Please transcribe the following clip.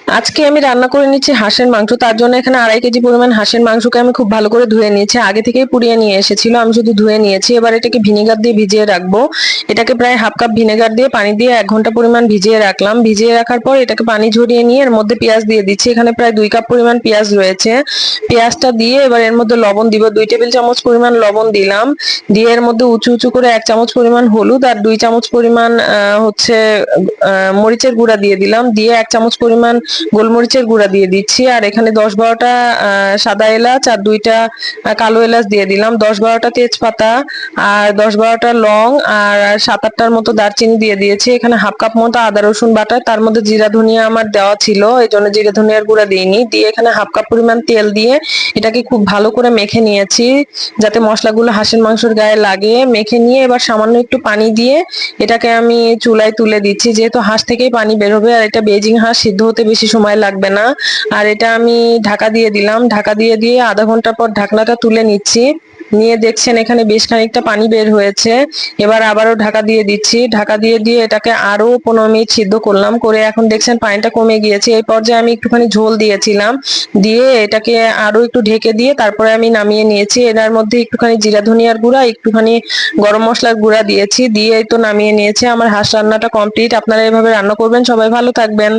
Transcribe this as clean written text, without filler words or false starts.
আজকে আমি রান্না করে নিচ্ছি হাঁসের মাংস। তার জন্য এখানে 2.5 কেজি পরিমাণ হাঁসের মাংসকে আমি খুব ভালো করে ধুয়ে নিয়েছি। আগে থেকেই পুড়িয়ে নিয়ে এসেছিল, আমি শুধু ধুয়ে নিয়েছি। এবার এটাকে ভিনেগার দিয়ে ভিজিয়ে রাখবো। এটাকে প্রায় হাফ কাপ ভিনেগার দিয়ে পানি দিয়ে 1 ঘন্টা পরিমাণ ভিজিয়ে রাখলাম। ভিজিয়ে রাখার পর এটাকে পানি ঝরিয়ে নিয়ে এর মধ্যে পেঁয়াজ দিয়ে দিচ্ছি। এখানে প্রায় 2 কাপ পরিমাণ পেঁয়াজ রয়েছে। পেঁয়াজটা দিয়ে এবার এর মধ্যে লবণ দিব, 2 টেবিল চামচ পরিমাণ লবণ দিলাম। দিয়ে এর মধ্যে উঁচু উঁচু করে 1 চামচ পরিমাণ হলুদ আর 2 চামচ পরিমাণ হচ্ছে মরিচের গুঁড়া দিয়ে দিলাম। দিয়ে 1 চামচ পরিমাণ গোলমরিচের গুঁড়া দিয়ে দিচ্ছি। আর এখানে 10-12টা সাদা এলাচ আর 2টা কালো এলাচ দিয়ে দিলাম। 10-12টা তেজপাতা আর 10-12টা লং আর 7-8টার মতো দারচিনি দিয়ে দিয়েছি। এখানে হাফ কাপ মতো আদা রসুন বাটা, তার মধ্যে জিরা ধনিয়া আমার দেওয়া ছিল, এই জন্য জিরা ধনিয়ার গুঁড়া দিইনি। দিয়ে এখানে হাফ কাপ পরিমাণ তেল দিয়ে এটাকে খুব ভালো করে মেখে নিয়েছি, যাতে মশলাগুলো হাঁসের মাংসের গায়ে লাগে। মেখে নিয়ে এবার সামান্য একটু পানি দিয়ে এটাকে আমি চুলায় তুলে দিচ্ছি, যেহেতু হাঁস থেকেই পানি বের হবে আর এটা বেজিং হাঁস, সিদ্ধ হতে বেশি সময় লাগবে না। আর এটা আমি ঢাকা দিয়ে দিলাম। ঢাকা দিয়ে দিয়ে আধা ঘন্টা পর ঢাকনাটা তুলে নিচ্ছি। নিয়ে দেখছেন এখানে বেশ খানিকটা পানি বের হয়েছে। এবার আবারও ঢাকা দিয়ে দিচ্ছি। ঢাকা দিয়ে দিয়ে এটাকে আরো 15 মিনিট সিদ্ধ করলাম। করে এখন দেখছেন পানিটা কমে গিয়েছে। এই পর্যায়ে আমি একটুখানি ঝোল দিয়েছিলাম। দিয়ে এটাকে আরো একটু ঢেকে দিয়ে তারপরে আমি নামিয়ে নিয়েছি। এটার মধ্যে একটুখানি জিরা ধনিয়ার গুঁড়া, একটুখানি গরম মশলার গুঁড়া দিয়েছি। দিয়ে এই তো নামিয়ে নিয়েছি। আমার হাঁস রান্নাটা কমপ্লিট। আপনারা এভাবে রান্না করবেন। সবাই ভালো থাকবেন।